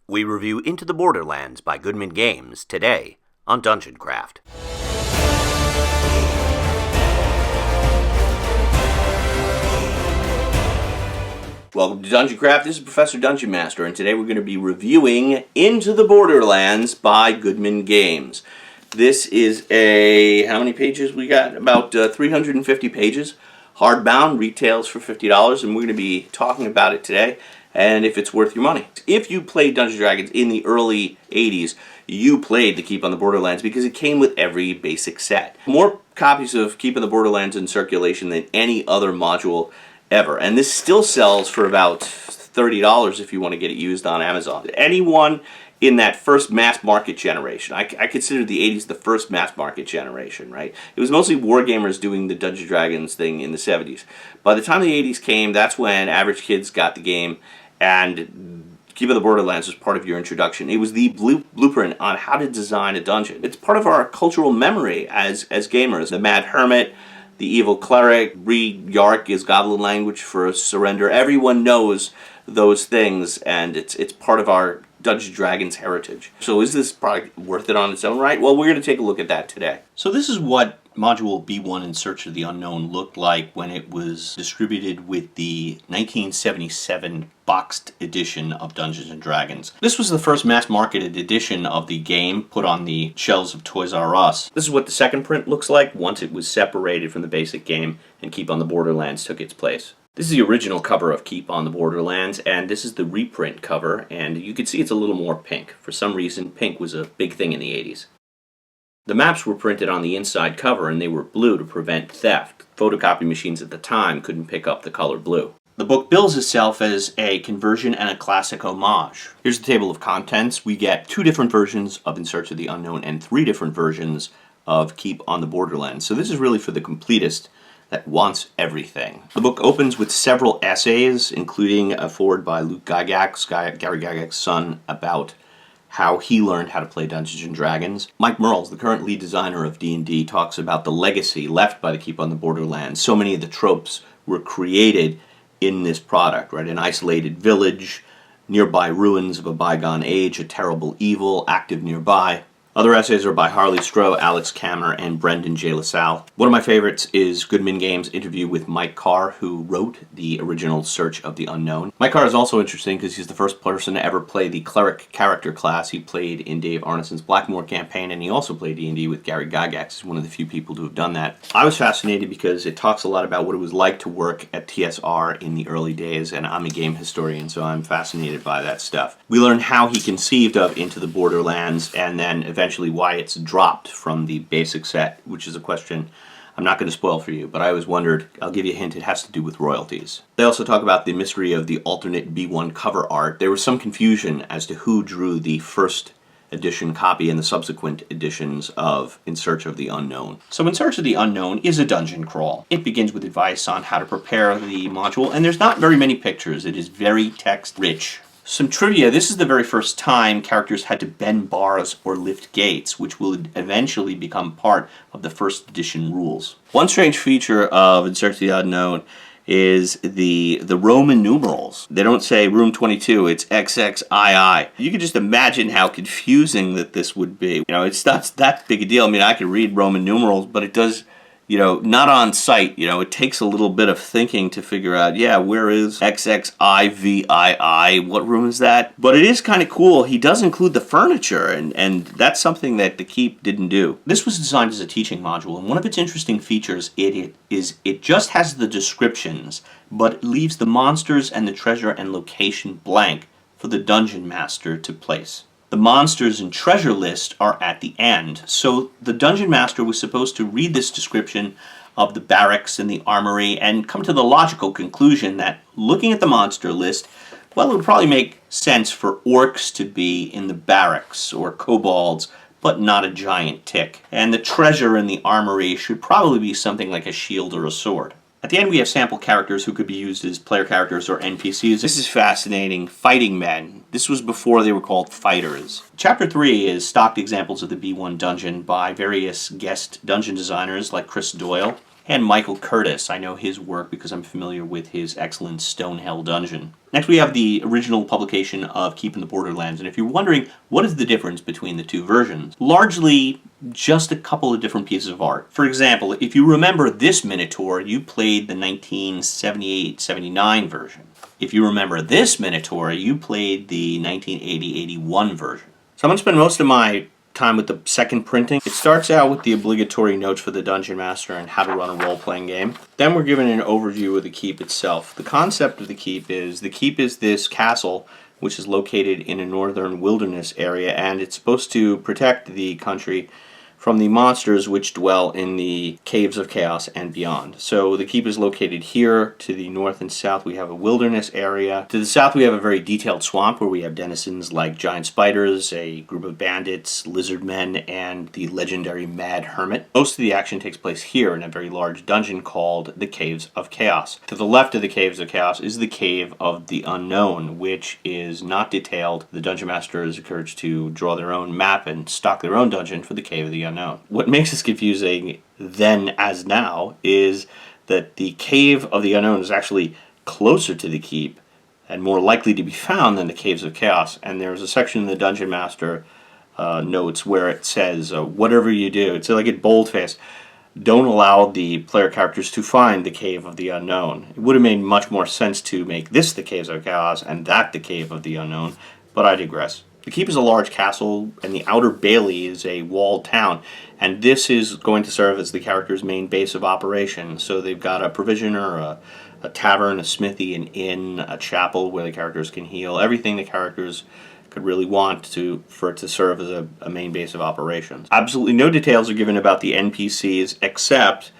We review Into the Borderlands by Goodman Games today on DungeonCraft. Welcome to DungeonCraft. This is Professor DungeonMaster, and today we're going to be reviewing Into the Borderlands by Goodman Games. This is how many pages we got? About 350 pages. Hardbound, retails for $50, and we're going to be talking about it today, and if it's worth your money. If you played Dungeons & Dragons in the early 80s, you played the Keep on the Borderlands because it came with every basic set. More copies of Keep on the Borderlands in circulation than any other module ever, and this still sells for about $30 if you want to get it used on Amazon. Anyone in that first mass market generation, I consider the 80s the first mass market generation, right? It was mostly wargamers doing the Dungeons & Dragons thing in the 70s. By the time the 80s came, that's when average kids got the game, and Keep on the Borderlands was part of your introduction. It was the blueprint on how to design a dungeon. It's part of our cultural memory as gamers. The Mad Hermit, the Evil Cleric, Yark is Goblin language for surrender. Everyone knows those things, and it's part of our Dungeons & Dragons heritage. So is this product worth it on its own right? Well, we're going to take a look at that today. So this is what Module B1 in Search of the Unknown looked like when it was distributed with the 1977 boxed edition of Dungeons & Dragons. This was the first mass-marketed edition of the game put on the shelves of Toys R Us. This is what the second print looks like once it was separated from the basic game and Keep on the Borderlands took its place. This is the original cover of Keep on the Borderlands, and this is the reprint cover, and you can see it's a little more pink. For some reason, pink was a big thing in the 80s. The maps were printed on the inside cover, and they were blue to prevent theft. Photocopy machines at the time couldn't pick up the color blue. The book bills itself as a conversion and a classic homage. Here's the table of contents. We get 2 different versions of In Search of the Unknown and 3 different versions of Keep on the Borderlands. So this is really for the completist that wants everything. The book opens with several essays, including a foreword by Luke Gygax, Gary Gygax's son, about how he learned how to play Dungeons & Dragons. Mike Mearls, the current lead designer of D&D, talks about the legacy left by the Keep on the Borderlands. So many of the tropes were created in this product, right? An isolated village, nearby ruins of a bygone age, a terrible evil active nearby. Other essays are by Harley Stroh, Alex Kammer, and Brendan J. LaSalle. One of my favorites is Goodman Games' interview with Mike Carr, who wrote the original Search of the Unknown. Mike Carr is also interesting because he's the first person to ever play the cleric character class. He played in Dave Arneson's Blackmoor campaign, and he also played D&D with Gary Gygax. He's one of the few people to have done that. I was fascinated because it talks a lot about what it was like to work at TSR in the early days, and I'm a game historian, so I'm fascinated by that stuff. We learn how he conceived of Into the Borderlands, and then eventually why it's dropped from the basic set, which is a question I'm not going to spoil for you, but I always wondered, I'll give you a hint, it has to do with royalties. They also talk about the mystery of the alternate B1 cover art. There was some confusion as to who drew the first edition copy and the subsequent editions of In Search of the Unknown. So In Search of the Unknown is a dungeon crawl. It begins with advice on how to prepare the module, and there's not very many pictures. It is very text-rich. Some trivia, this is the very first time characters had to bend bars or lift gates, which would eventually become part of the first edition rules. One strange feature of In Search of the Unknown is the Roman numerals. They don't say room 22, it's XXII. You can just imagine how confusing that this would be. You know, it's not that big a deal. I mean, I could read Roman numerals, but it does, you know, not on sight. You know, it takes a little bit of thinking to figure out, yeah, where is XXIVII? What room is that? But it is kind of cool. He does include the furniture, and that's something that the Keep didn't do. This was designed as a teaching module, and one of its interesting features it just has the descriptions, but it leaves the monsters and the treasure and location blank for the Dungeon Master to place. The monsters and treasure list are at the end, so the Dungeon Master was supposed to read this description of the barracks and the armory and come to the logical conclusion that looking at the monster list, well, it would probably make sense for orcs to be in the barracks or kobolds, but not a giant tick. And the treasure in the armory should probably be something like a shield or a sword. At the end, we have sample characters who could be used as player characters or NPCs. This is fascinating. Fighting men. This was before they were called fighters. Chapter 3 is stocked examples of the B1 dungeon by various guest dungeon designers like Chris Doyle. and Michael Curtis. I know his work because I'm familiar with his excellent Stonehell Dungeon. Next we have the original publication of Keep in the Borderlands, and if you're wondering what is the difference between the two versions, largely just a couple of different pieces of art. For example, if you remember this Minotaur, you played the 1978-79 version. If you remember this Minotaur, you played the 1980-81 version. So I'm going to spend most of my time with the second printing. It starts out with the obligatory notes for the Dungeon Master and how to run a role-playing game. Then we're given an overview of the keep itself. The concept of the keep is this castle which is located in a northern wilderness area, and it's supposed to protect the country from the monsters which dwell in the caves of chaos and beyond. So the keep is located here. To the north and south we have a wilderness area. To the south we have a very detailed swamp where we have denizens like giant spiders, a group of bandits, lizard men, and the legendary Mad Hermit. Most of the action takes place here in a very large dungeon called the Caves of Chaos. To the left of the Caves of Chaos is the Cave of the Unknown, which is not detailed. The Dungeon Master is encouraged to draw their own map and stock their own dungeon for the Cave of the Unknown. What makes this confusing then as now is that the Cave of the Unknown is actually closer to the keep and more likely to be found than the Caves of Chaos. And there's a section in the Dungeon Master notes where it says, whatever you do, it's like in boldface, don't allow the player characters to find the Cave of the Unknown. It would have made much more sense to make this the Caves of Chaos and that the Cave of the Unknown, but I digress. The keep is a large castle, and the outer bailey is a walled town, and this is going to serve as the character's main base of operation. So they've got a provisioner, a tavern, a smithy, an inn, a chapel where the characters can heal, everything the characters could really want for it to serve as a main base of operations. Absolutely no details are given about the NPCs except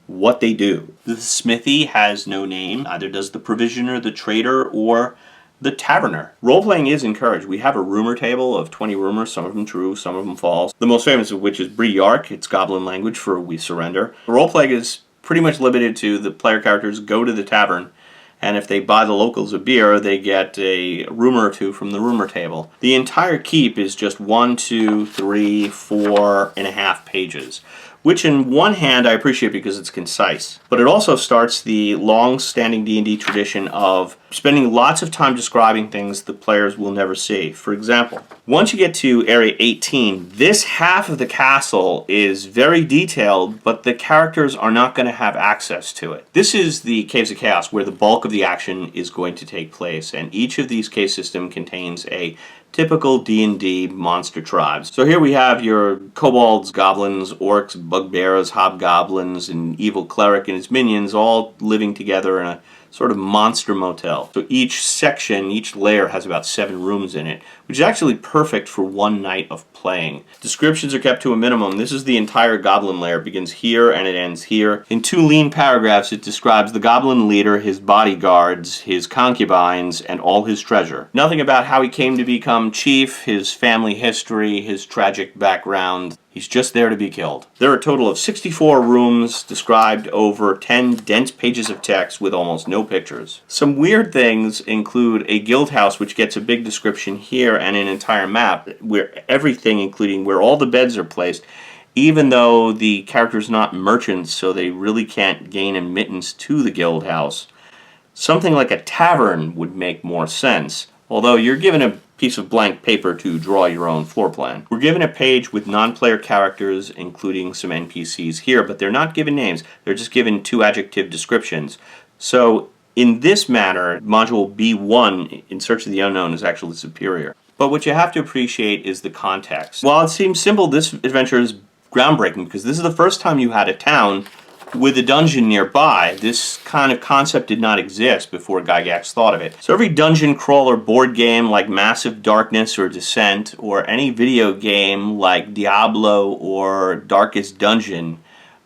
what they do. The smithy has no name, neither does the provisioner, the trader, or the taverner. Role-playing is encouraged. We have a rumor table of 20 rumors, some of them true, some of them false. The most famous of which is Bree Yark. It's goblin language for we surrender. Role-playing is pretty much limited to the player characters go to the tavern, and if they buy the locals a beer, they get a rumor or two from the rumor table. The entire keep is just 1, 2, 3, 4.5 pages, which in one hand I appreciate because it's concise, but it also starts the long-standing D&D tradition of spending lots of time describing things the players will never see. For example, once you get to Area 18, this half of the castle is very detailed, but the characters are not going to have access to it. This is the Caves of Chaos, where the bulk of the action is going to take place, and each of these cave systems contains a typical D&D monster tribes. So here we have your kobolds, goblins, orcs, bugbears, hobgoblins, and evil cleric and his minions all living together in a sort of monster motel. So each section, each layer has about 7 rooms in it, which is actually perfect for one night of playing. Descriptions are kept to a minimum. This is the entire goblin lair. It begins here and it ends here. In 2 lean paragraphs, it describes the goblin leader, his bodyguards, his concubines, and all his treasure. Nothing about how he came to become chief, his family history, his tragic background. He's just there to be killed. There are a total of 64 rooms described over 10 dense pages of text with almost no pictures. Some weird things include a guild house, which gets a big description here and an entire map where everything, including where all the beds are placed, even though the character's not merchants, so they really can't gain admittance to the guild house. Something like a tavern would make more sense, although you're given a piece of blank paper to draw your own floor plan. We're given a page with non-player characters, including some NPCs here, but they're not given names. They're just given 2 adjective descriptions. So in this manner, module B1, In Search of the Unknown, is actually superior. But what you have to appreciate is the context. While it seems simple, this adventure is groundbreaking because this is the first time you had a town with a dungeon nearby. This kind of concept did not exist before Gygax thought of it. So every dungeon crawler board game like Massive Darkness or Descent, or any video game like Diablo or Darkest Dungeon,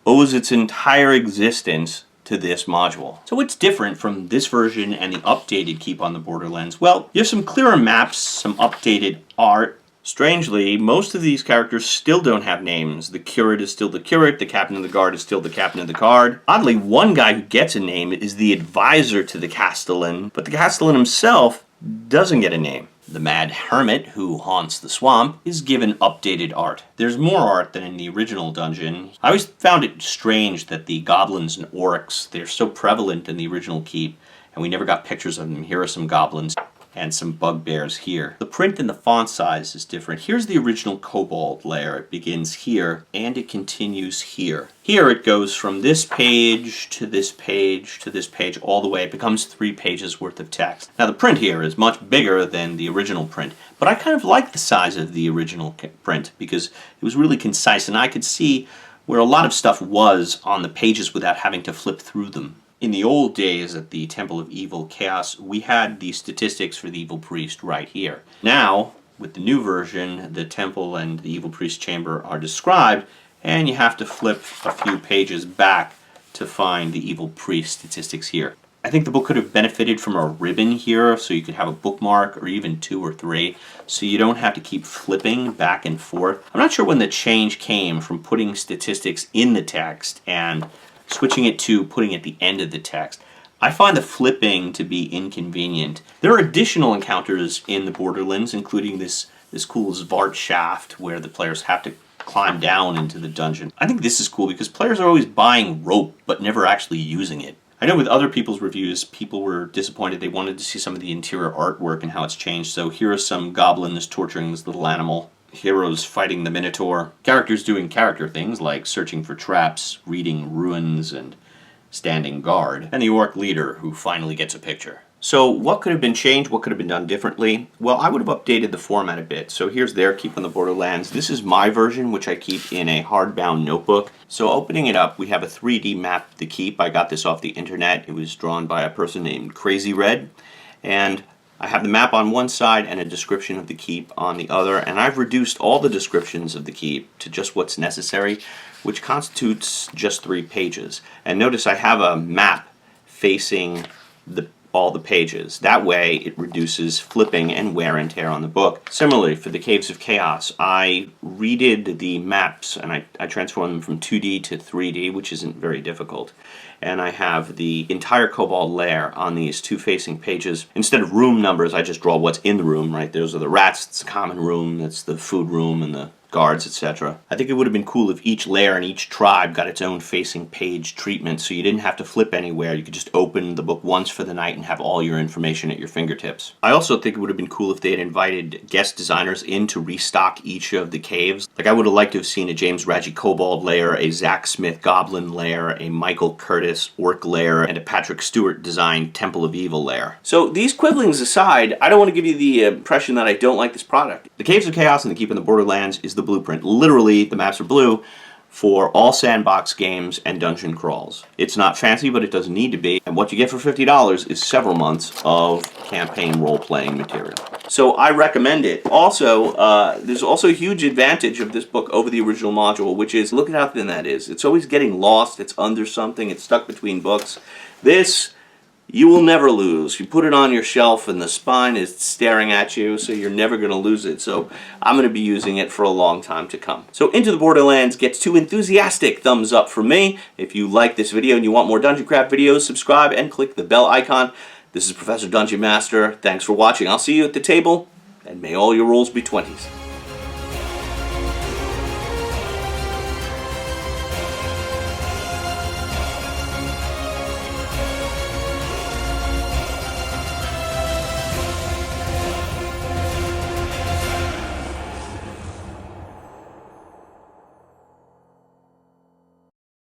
owes its entire existence to this module. So what's different from this version and the updated Keep on the Borderlands? Well, you have some clearer maps, some updated art. Strangely, most of these characters still don't have names. The curate is still the curate, the captain of the guard is still the captain of the guard. Oddly, one guy who gets a name is the advisor to the castellan, but the castellan himself doesn't get a name. The Mad Hermit, who haunts the swamp, is given updated art. There's more art than in the original dungeon. I always found it strange that the goblins and orcs, they're so prevalent in the original keep, and we never got pictures of them. Here are some goblins and some bugbears here. The print and the font size is different. Here's the original Kobold layer. It begins here, and it continues here. Here it goes from this page to this page to this page all the way. It becomes 3 pages worth of text. Now the print here is much bigger than the original print, but I kind of like the size of the original print because it was really concise, and I could see where a lot of stuff was on the pages without having to flip through them. In the old days at the Temple of Evil Chaos, we had the statistics for the Evil Priest right here. Now, with the new version, the Temple and the Evil Priest Chamber are described, and you have to flip a few pages back to find the Evil Priest statistics here. I think the book could have benefited from a ribbon here, so you could have a bookmark, or even 2 or 3, so you don't have to keep flipping back and forth. I'm not sure when the change came from putting statistics in the text and switching it to putting it at the end of the text. I find the flipping to be inconvenient. There are additional encounters in the Borderlands, including this cool Zvart shaft where the players have to climb down into the dungeon. I think this is cool because players are always buying rope but never actually using it. I know with other people's reviews, people were disappointed. They wanted to see some of the interior artwork and how it's changed. So here are some goblins torturing this little animal. Heroes fighting the Minotaur. Characters doing character things like searching for traps, reading ruins, and standing guard. And the orc leader who finally gets a picture. So what could have been changed? What could have been done differently? Well, I would have updated the format a bit. So here's their Keep on the Borderlands. This is my version, which I keep in a hardbound notebook. So opening it up, we have a 3D map of the keep. I got this off the internet. It was drawn by a person named Crazy Red. And I have the map on one side and a description of the keep on the other, and I've reduced all the descriptions of the keep to just what's necessary, which constitutes just 3 pages. And notice I have a map facing all the pages. That way it reduces flipping and wear and tear on the book. Similarly, for the Caves of Chaos, I redid the maps and I transformed them from 2D to 3D, which isn't very difficult. And I have the entire Kobold lair on these 2 facing pages. Instead of room numbers, I just draw what's in the room, right? Those are the rats, it's the common room, that's the food room, and the guards, etc. I think it would have been cool if each lair and each tribe got its own facing page treatment, so you didn't have to flip anywhere. You could just open the book once for the night and have all your information at your fingertips. I also think it would have been cool if they had invited guest designers in to restock each of the caves. Like I would have liked to have seen a James Raggi Kobold lair, a Zach Smith Goblin lair, a Michael Curtis Orc lair, and a Patrick Stewart designed Temple of Evil lair. So these quibblings aside, I don't want to give you the impression that I don't like this product. The Caves of Chaos and the Keep in the Borderlands is the blueprint. Literally, the maps are blue for all sandbox games and dungeon crawls. It's not fancy, but it doesn't need to be. And what you get for $50 is several months of campaign role-playing material. So I recommend it. Also, there's also a huge advantage of this book over the original module, which is, look at how thin that is. It's always getting lost, it's under something, it's stuck between books. This, you will never lose. You put it on your shelf and the spine is staring at you, so you're never going to lose it. So I'm going to be using it for a long time to come. So Into the Borderlands gets 2 enthusiastic thumbs up from me. If you like this video and you want more DungeonCraft videos, subscribe and click the bell icon. This is Professor DungeonMaster. Thanks for watching. I'll see you at the table, and may all your rolls be 20s.